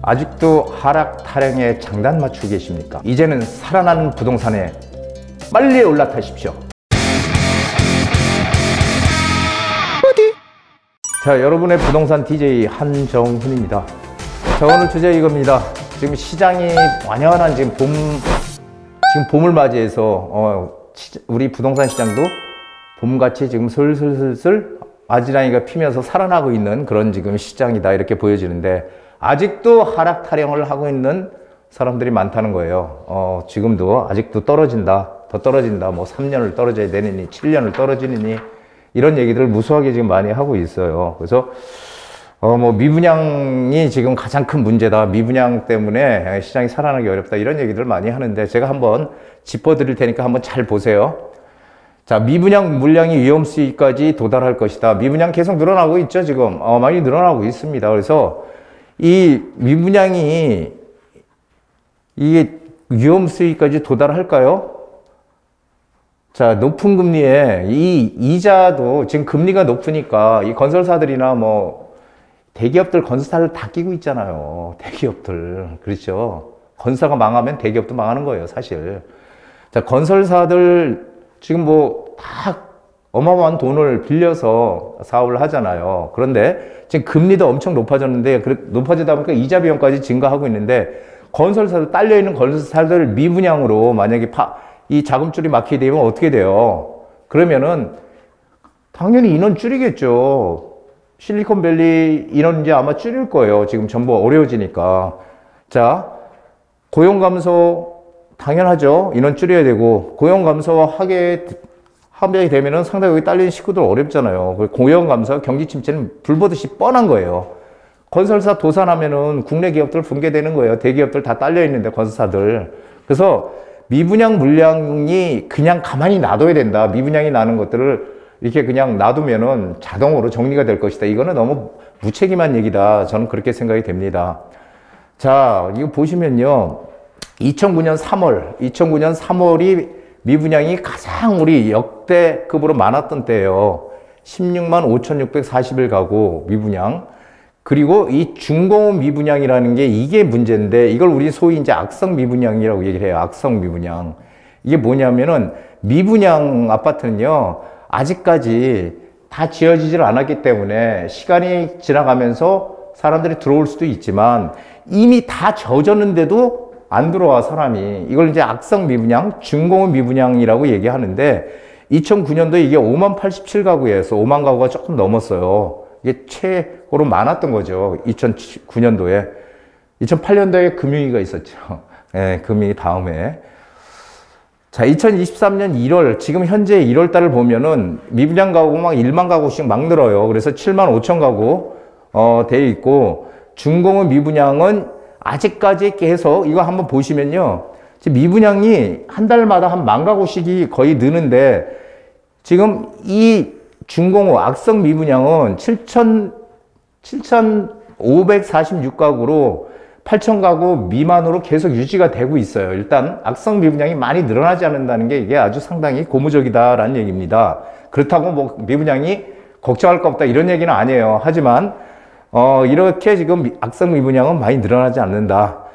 아직도 하락 타령에 장단 맞추고 계십니까? 이제는 살아난 부동산에 빨리 올라타십시오. 어디? 자, 여러분의 부동산 DJ 한정훈입니다. 자, 오늘 주제 이겁니다. 지금 시장이 완연한 지금 봄을 맞이해서 우리 부동산 시장도 봄같이 지금 슬슬슬슬 아지랑이가 피면서 살아나고 있는 그런 지금 시장이다, 이렇게 보여지는데 아직도 하락 타령을 하고 있는 사람들이 많다는 거예요. 지금도 아직도 떨어진다, 더 떨어진다, 뭐 3년을 떨어져야 되느니 7년을 떨어지느니 이런 얘기들을 무수하게 지금 많이 하고 있어요. 그래서 뭐 미분양이 지금 가장 큰 문제다, 미분양 때문에 시장이 살아나기 어렵다, 이런 얘기들을 많이 하는데 제가 한번 짚어드릴 테니까 한번 잘 보세요. 자, 미분양 물량이 위험수위까지 도달할 것이다. 미분양 계속 늘어나고 있죠, 지금. 많이 늘어나고 있습니다. 그래서 이 미분양이 이게 위험수위까지 도달할까요? 자, 높은 금리에 이 이자도 지금 금리가 높으니까 이 건설사들이나 뭐 대기업들, 건설사들 다 끼고 있잖아요. 대기업들. 그렇죠. 건설사가 망하면 대기업도 망하는 거예요, 사실. 자, 건설사들 지금 뭐 다 어마어마한 돈을 빌려서 사업을 하잖아요. 그런데 지금 금리도 엄청 높아졌는데, 높아지다 보니까 이자 비용까지 증가하고 있는데, 건설사들, 딸려있는 건설사들 미분양으로 만약에 이 자금줄이 막히게 되면 어떻게 돼요? 그러면은 당연히 인원 줄이겠죠. 실리콘밸리 인원 이제 아마 줄일 거예요. 지금 전부 어려워지니까. 자, 고용 감소 당연하죠. 인원 줄여야 되고, 고용 감소하게 되면은 상당히 여기 딸리는 식구들 어렵잖아요. 고용 감소, 경기 침체는 불보듯이 뻔한 거예요. 건설사 도산하면은 국내 기업들 붕괴되는 거예요. 대기업들 다 딸려 있는데, 건설사들. 그래서 미분양 물량이 그냥 가만히 놔둬야 된다. 미분양이 나는 것들을 이렇게 그냥 놔두면은 자동으로 정리가 될 것이다. 이거는 너무 무책임한 얘기다. 저는 그렇게 생각이 됩니다. 자, 이거 보시면요. 2009년 3월이 미분양이 가장 우리 역대급으로 많았던 때예요. 16만 5,640일 가구 미분양. 그리고 이 중공업 미분양이라는 게 이게 문제인데, 이걸 우리 소위 이제 악성 미분양이라고 얘기를 해요. 악성 미분양. 이게 뭐냐면은 미분양 아파트는요, 아직까지 다 지어지질 않았기 때문에 시간이 지나가면서 사람들이 들어올 수도 있지만 이미 다 젖었는데도 안 들어와, 사람이. 이걸 이제 악성 미분양, 중공업 미분양이라고 얘기하는데, 2009년도에 이게 5만 87가구에서 5만 가구가 조금 넘었어요. 이게 최고로 많았던 거죠. 2009년도에. 2008년도에 금융위기가 있었죠. 네, 금융위 다음에. 자, 2023년 1월, 지금 현재 1월 달을 보면은 미분양 가구가 막 1만 가구씩 막 늘어요. 그래서 7만 5천 가구, 돼 있고, 중공업 미분양은 아직까지 계속, 이거 한번 보시면요. 미분양이 한 달마다 한 1만 가구씩이 거의 느는데, 지금 이 중공업 악성 미분양은 7,546가구로 8,000가구 미만으로 계속 유지가 되고 있어요. 일단 악성 미분양이 많이 늘어나지 않는다는 게 이게 아주 상당히 고무적이다라는 얘기입니다. 그렇다고 뭐 미분양이 걱정할 거 없다, 이런 얘기는 아니에요. 하지만 이렇게 지금 악성 미분양은 많이 늘어나지 않는다.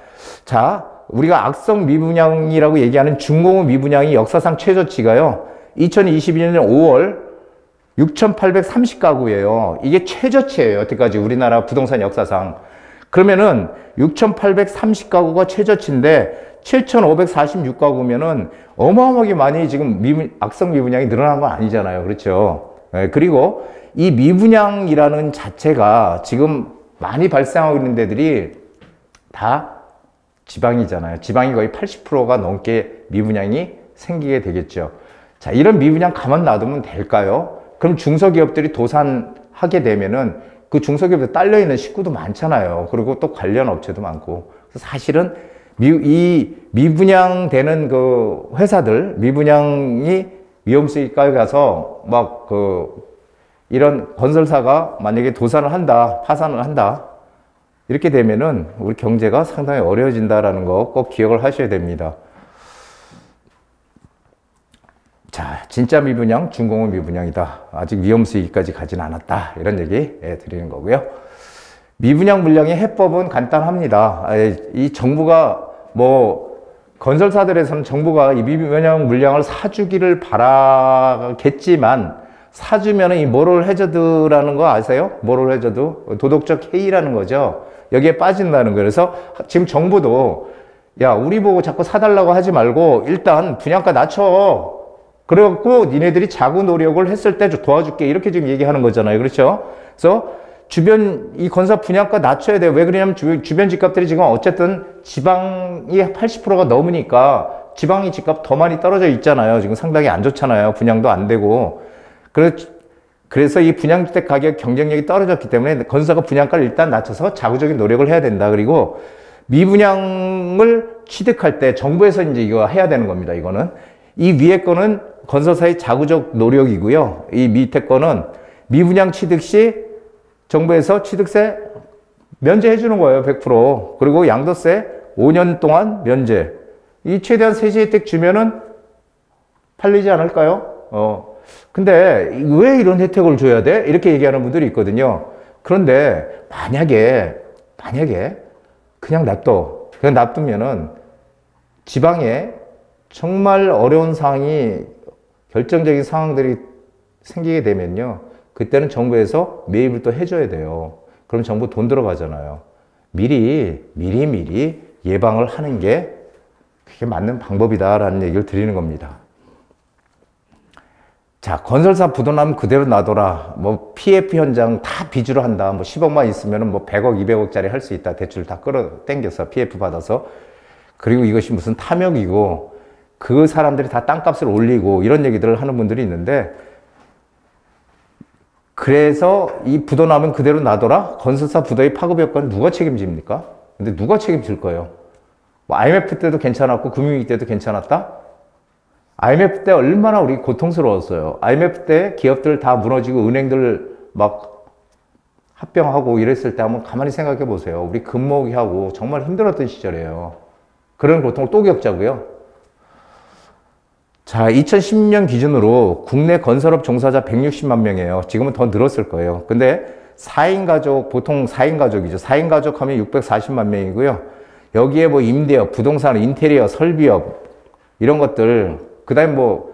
자, 우리가 악성 미분양이라고 얘기하는 중공업 미분양이 역사상 최저치가요, 2022년 5월 6,830가구예요. 이게 최저치예요. 여태까지 우리나라 부동산 역사상. 그러면은 6,830가구가 최저치인데 7,546가구면은 어마어마하게 많이 지금 악성 미분양이 늘어난 건 아니잖아요. 그렇죠? 네, 그리고 이 미분양이라는 자체가 지금 많이 발생하고 있는 데들이 다 지방이잖아요. 지방이 거의 80%가 넘게 미분양이 생기게 되겠죠. 자, 이런 미분양 가만 놔두면 될까요? 그럼 중소기업들이 도산하게 되면은 그 중소기업에 딸려있는 식구도 많잖아요. 그리고 또 관련 업체도 많고. 그래서 사실은 이 미분양되는 그 회사들, 미분양이 위험수위까지 가서 막 이런 건설사가 만약에 도산을 한다, 파산을 한다, 이렇게 되면은 우리 경제가 상당히 어려워진다라는 거 꼭 기억을 하셔야 됩니다. 자, 진짜 미분양, 중공업 미분양이다. 아직 위험수위까지 가진 않았다. 이런 얘기 드리는 거고요. 미분양 물량의 해법은 간단합니다. 이 정부가 뭐 건설사들에서는 정부가 이 미분양 물량을 사주기를 바라겠지만 사주면 이 모럴 해저드라는 거 아세요? 모럴 해저드 도덕적 해이라는 거죠. 여기에 빠진다는 거예요. 그래서 지금 정부도 야 우리 보고 자꾸 사달라고 하지 말고 일단 분양가 낮춰. 그래갖고 니네들이 자구 노력을 했을 때 도와줄게 이렇게 지금 얘기하는 거잖아요. 그렇죠? 그래서 주변 이 건설 분양가 낮춰야 돼요. 왜 그러냐면 주변 집값들이 지금 어쨌든 지방이 80%가 넘으니까 지방이 집값 더 많이 떨어져 있잖아요. 지금 상당히 안 좋잖아요. 분양도 안 되고. 그래서 이 분양주택 가격 경쟁력이 떨어졌기 때문에 건설사가 분양가를 일단 낮춰서 자구적인 노력을 해야 된다. 그리고 미분양을 취득할 때 정부에서 이제 이거 해야 되는 겁니다. 이거는. 이 위에 거는 건설사의 자구적 노력이고요. 이 밑에 거는 미분양 취득 시 정부에서 취득세 면제해 주는 거예요. 100%. 그리고 양도세 5년 동안 면제. 이 최대한 세제 혜택 주면은 팔리지 않을까요? 근데 왜 이런 혜택을 줘야 돼? 이렇게 얘기하는 분들이 있거든요. 그런데 만약에 그냥 놔두면은 지방에 정말 어려운 상황이 결정적인 상황들이 생기게 되면요. 그때는 정부에서 매입을 또 해줘야 돼요. 그럼 정부 돈 들어가잖아요. 미리 예방을 하는 게 그게 맞는 방법이다라는 얘기를 드리는 겁니다. 자, 건설사 부도나면 그대로 놔둬라. 뭐 PF 현장 다 빚으로 한다. 뭐 10억만 있으면 뭐 100억, 200억짜리 할 수 있다. 대출 다 끌어당겨서 PF 받아서. 그리고 이것이 무슨 탐욕이고 그 사람들이 다 땅값을 올리고 이런 얘기들을 하는 분들이 있는데 그래서 이 부도 나면 그대로 놔둬라? 건설사 부도의 파급 효과는 누가 책임집니까? 근데 누가 책임질 거예요? 뭐 IMF 때도 괜찮았고 금융위기 때도 괜찮았다? IMF 때 얼마나 우리 고통스러웠어요. IMF 때 기업들 다 무너지고 은행들 막 합병하고 이랬을 때 한번 가만히 생각해 보세요. 우리 금모기하고 정말 힘들었던 시절이에요. 그런 고통을 또 겪자고요. 자, 2010년 기준으로 국내 건설업 종사자 160만 명이에요. 지금은 더 늘었을 거예요. 근데 4인 가족, 보통 4인 가족이죠. 4인 가족 하면 640만 명이고요. 여기에 뭐 임대업, 부동산, 인테리어, 설비업, 이런 것들, 그 다음에 뭐,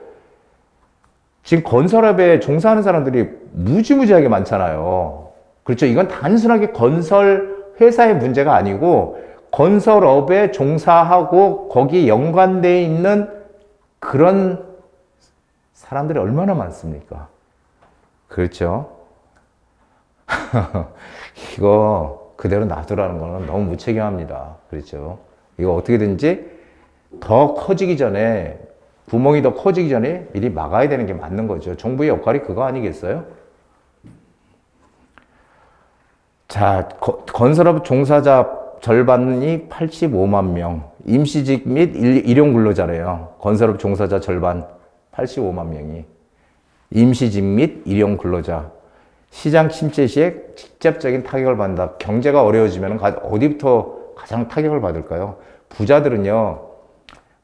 지금 건설업에 종사하는 사람들이 무지무지하게 많잖아요. 그렇죠. 이건 단순하게 건설 회사의 문제가 아니고, 건설업에 종사하고 거기에 연관되어 있는 그런 사람들이 얼마나 많습니까? 그렇죠? 이거 그대로 놔두라는 거는 너무 무책임합니다. 그렇죠? 이거 어떻게든지 더 커지기 전에, 구멍이 더 커지기 전에 미리 막아야 되는 게 맞는 거죠. 정부의 역할이 그거 아니겠어요? 자, 건설업 종사자 절반이 85만 명. 임시직 및 일용 근로자래요. 건설업 종사자 절반 85만 명이. 임시직 및 일용 근로자. 시장 침체 시에 직접적인 타격을 받는다. 경제가 어려워지면 어디부터 가장 타격을 받을까요? 부자들은요,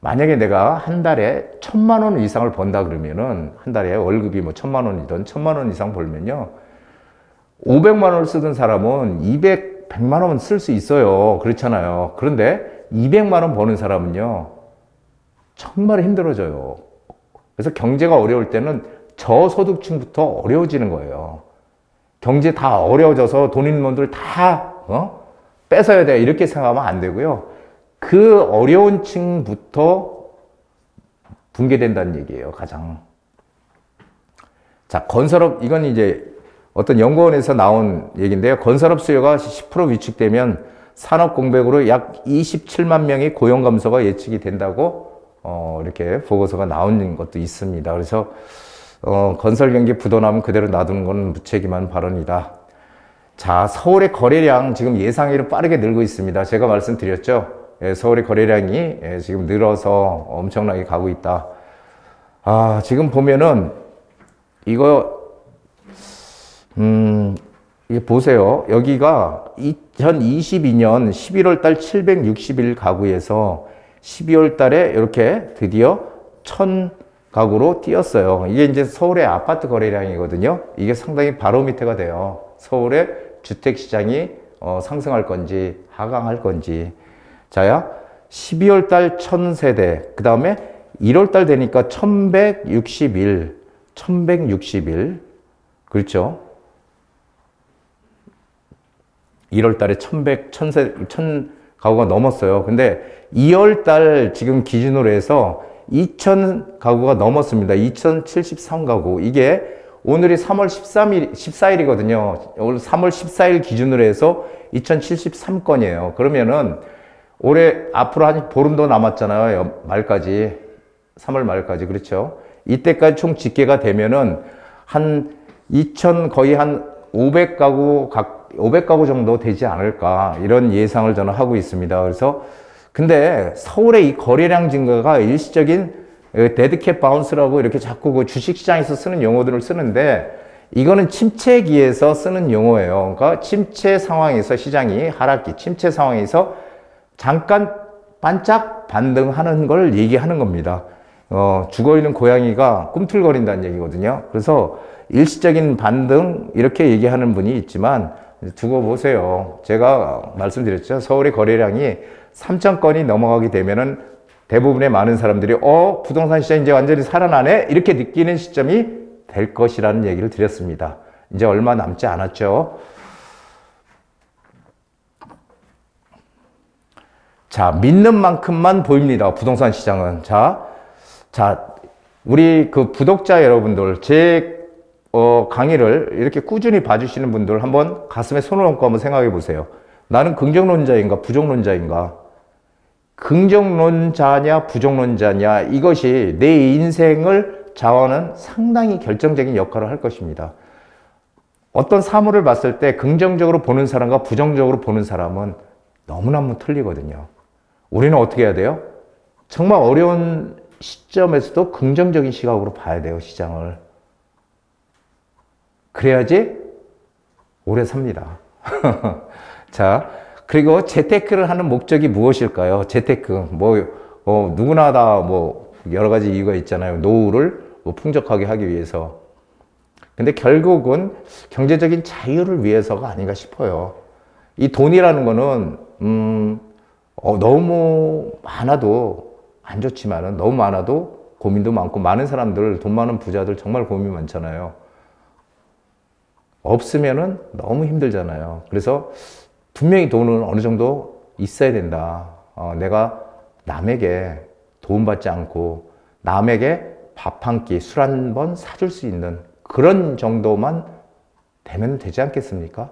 만약에 내가 한 달에 1,000만 원 이상을 번다 그러면은, 한 달에 월급이 뭐 1,000만 원이든 1,000만 원 이상 벌면요, 500만 원을 쓰던 사람은 100만 원 쓸 수 있어요. 그렇잖아요. 그런데 200만 원 버는 사람은요, 정말 힘들어져요. 그래서 경제가 어려울 때는 저소득층부터 어려워지는 거예요. 경제 다 어려워져서 돈 있는 분들 다 뺏어야 돼. 이렇게 생각하면 안 되고요. 그 어려운 층부터 붕괴된다는 얘기예요. 가장. 자, 건설업, 이건 이제 어떤 연구원에서 나온 얘기인데요. 건설업 수요가 10% 위축되면 산업 공백으로 약 27만 명의 고용 감소가 예측이 된다고 이렇게 보고서가 나온 것도 있습니다. 그래서 건설 경기 부도나면 그대로 놔두는 건 무책임한 발언이다. 자, 서울의 거래량 지금 예상외로 빠르게 늘고 있습니다. 제가 말씀드렸죠. 예, 서울의 거래량이 지금 늘어서 엄청나게 가고 있다. 아, 지금 보면은 이거 이게 보세요. 여기가 2022년 11월 달 761 가구에서 12월 달에 이렇게 드디어 1000 가구로 뛰었어요. 이게 이제 서울의 아파트 거래량이거든요. 이게 상당히 바로미터가 돼요. 서울의 주택 시장이 상승할 건지 하강할 건지. 자야 12월 달 1000세대, 그 다음에 1월 달 되니까 1161, 그렇죠? 1월 달에 1000 가구가 넘었어요. 근데 2월 달 지금 기준으로 해서 2000 가구가 넘었습니다. 2073 가구. 이게 오늘이 3월 14일이거든요. 오늘 3월 14일 기준으로 해서 2073건이에요. 그러면은 올해 앞으로 한 보름도 남았잖아요. 말까지. 3월 말까지. 그렇죠? 이때까지 총 집계가 되면은 한 2000 거의 한 500가구 정도 되지 않을까, 이런 예상을 저는 하고 있습니다. 그래서 근데 서울의 이 거래량 증가가 일시적인 데드캣 바운스라고 이렇게 자꾸 그 주식시장에서 쓰는 용어들을 쓰는데, 이거는 침체기에서 쓰는 용어예요. 그러니까 침체 상황에서, 시장이 하락기, 침체 상황에서 잠깐 반짝 반등하는 걸 얘기하는 겁니다. 죽어있는 고양이가 꿈틀거린다는 얘기거든요. 그래서 일시적인 반등 이렇게 얘기하는 분이 있지만 두고 보세요. 제가 말씀드렸죠. 서울의 거래량이 3,000건이 넘어가게 되면은 대부분의 많은 사람들이 부동산 시장 이제 완전히 살아나네, 이렇게 느끼는 시점이 될 것이라는 얘기를 드렸습니다. 이제 얼마 남지 않았죠. 자, 믿는 만큼만 보입니다. 부동산 시장은. 자, 우리 그 구독자 여러분들, 제 강의를 이렇게 꾸준히 봐주시는 분들 한번 가슴에 손을 얹고 한번 생각해 보세요. 나는 긍정론자인가 부정론자인가? 긍정론자냐 부정론자냐, 이것이 내 인생을 좌우하는 상당히 결정적인 역할을 할 것입니다. 어떤 사물을 봤을 때 긍정적으로 보는 사람과 부정적으로 보는 사람은 너무너무 틀리거든요. 우리는 어떻게 해야 돼요? 정말 어려운 시점에서도 긍정적인 시각으로 봐야 돼요, 시장을. 그래야지 오래 삽니다. 자, 그리고 재테크를 하는 목적이 무엇일까요? 재테크. 누구나 다 여러 가지 이유가 있잖아요. 노후를 풍족하게 하기 위해서. 근데 결국은 경제적인 자유를 위해서가 아닌가 싶어요. 이 돈이라는 거는, 너무 많아도 안 좋지만은, 너무 많아도 고민도 많고, 많은 사람들, 돈 많은 부자들 정말 고민이 많잖아요. 없으면은 너무 힘들잖아요. 그래서 분명히 돈은 어느 정도 있어야 된다. 내가 남에게 도움받지 않고 남에게 밥 한 끼, 술 한 번 사줄 수 있는 그런 정도만 되면 되지 않겠습니까?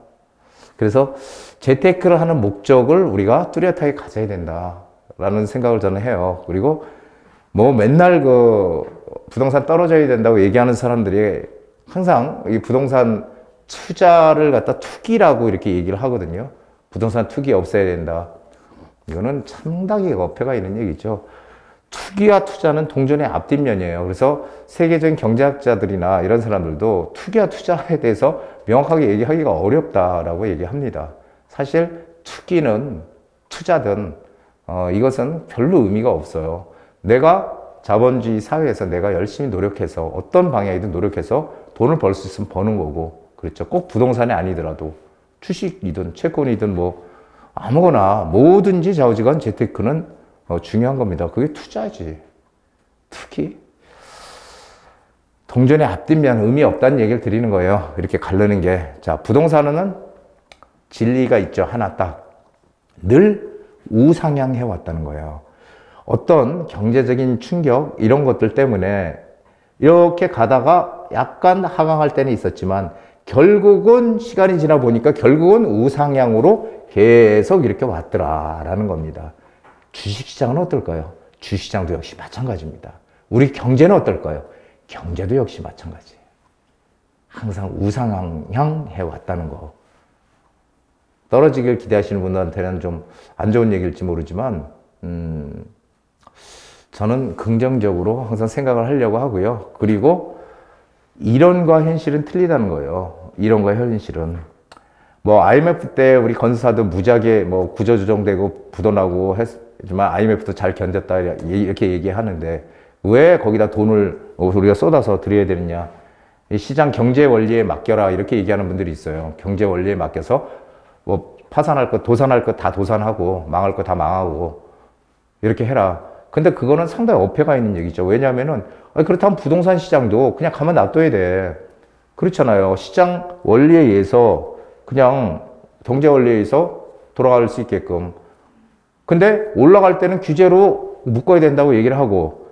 그래서 재테크를 하는 목적을 우리가 뚜렷하게 가져야 된다라는 생각을 저는 해요. 그리고 맨날 부동산 떨어져야 된다고 얘기하는 사람들이 항상 이 부동산 투자를 갖다 투기라고 이렇게 얘기를 하거든요. 부동산 투기 없애야 된다. 이거는 상당히 어폐가 있는 얘기죠. 투기와 투자는 동전의 앞뒷면이에요. 그래서 세계적인 경제학자들이나 이런 사람들도 투기와 투자에 대해서 명확하게 얘기하기가 어렵다라고 얘기합니다. 사실 투기는, 투자든 이것은 별로 의미가 없어요. 내가 자본주의 사회에서 내가 열심히 노력해서 어떤 방향이든 노력해서 돈을 벌 수 있으면 버는 거고, 그렇죠. 꼭 부동산이 아니더라도 주식이든 채권이든 아무거나 뭐든지 좌우지간 재테크는 중요한 겁니다. 그게 투자지. 투기? 동전의 앞뒷면 의미 없다는 얘기를 드리는 거예요. 이렇게 가르는 게. 자, 부동산은 진리가 있죠. 하나 딱. 늘 우상향해 왔다는 거예요. 어떤 경제적인 충격 이런 것들 때문에 이렇게 가다가 약간 하강할 때는 있었지만 결국은 시간이 지나 보니까 결국은 우상향으로 계속 이렇게 왔더라라는 겁니다. 주식시장은 어떨까요? 주식시장도 역시 마찬가지입니다. 우리 경제는 어떨까요? 경제도 역시 마찬가지예요. 항상 우상향 해왔다는 거. 떨어지길 기대하시는 분들한테는 좀 안 좋은 얘기일지 모르지만 저는 긍정적으로 항상 생각을 하려고 하고요. 그리고 이론과 현실은 틀리다는 거예요. 이론과 현실은. IMF 때 우리 건설사도 무지하게 구조조정되고 부도나고 했지만 IMF도 잘 견뎠다 이렇게 얘기하는데 왜 거기다 돈을 우리가 쏟아서 드려야 되느냐. 이 시장 경제 원리에 맡겨라 이렇게 얘기하는 분들이 있어요. 경제 원리에 맡겨서 파산할 것, 도산할 것 다 도산하고 망할 거 다 망하고 이렇게 해라. 근데 그거는 상당히 어폐가 있는 얘기죠. 왜냐하면은 그렇다면 부동산 시장도 그냥 가만 놔둬야 돼. 그렇잖아요. 시장 원리에 의해서 그냥 경제 원리에 의해서 돌아갈 수 있게끔. 근데 올라갈 때는 규제로 묶어야 된다고 얘기를 하고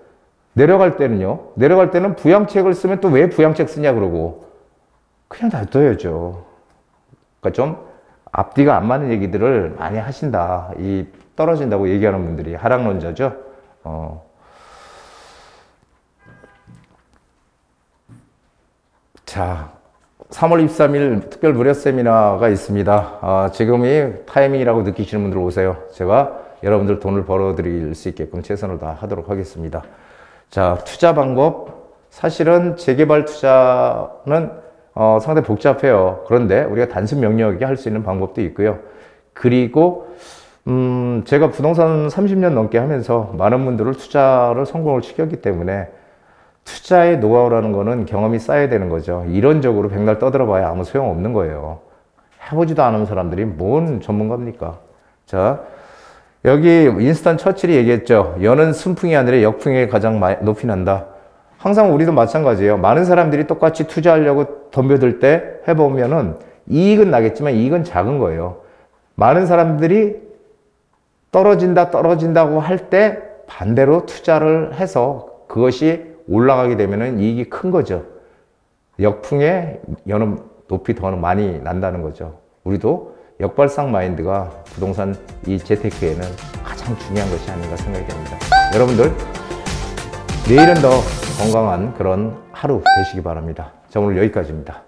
내려갈 때는요. 내려갈 때는 부양책을 쓰면 또 왜 부양책 쓰냐 그러고 그냥 놔둬야죠. 그러니까 좀 앞뒤가 안 맞는 얘기들을 많이 하신다. 이 떨어진다고 얘기하는 분들이 하락론자죠. 자, 3월 23일 특별 무료 세미나가 있습니다. 지금이 타이밍이라고 느끼시는 분들 오세요. 제가 여러분들 돈을 벌어드릴 수 있게끔 최선을 다하도록 하겠습니다. 자, 투자 방법. 사실은 재개발 투자는 상당히 복잡해요. 그런데 우리가 단순 명료하게 할 수 있는 방법도 있고요. 그리고 제가 부동산 30년 넘게 하면서 많은 분들을 투자를 성공을 시켰기 때문에 투자의 노하우라는 거는 경험이 쌓여야 되는 거죠. 이론적으로 백날 떠들어봐야 아무 소용없는 거예요. 해보지도 않은 사람들이 뭔 전문가입니까? 자, 여기 윈스턴 처칠이 얘기했죠. 연은 순풍이 아니라 역풍에 가장 높이 난다. 항상 우리도 마찬가지예요. 많은 사람들이 똑같이 투자하려고 덤벼들 때 해보면은 이익은 나겠지만 이익은 작은 거예요. 많은 사람들이 떨어진다고 할 때 반대로 투자를 해서 그것이 올라가게 되면은 이익이 큰 거죠. 역풍에 연은 높이 더 많이 난다는 거죠. 우리도 역발상 마인드가 부동산 이 재테크에는 가장 중요한 것이 아닌가 생각이 됩니다. 여러분들 내일은 더 건강한 그런 하루 되시기 바랍니다. 자, 오늘 여기까지입니다.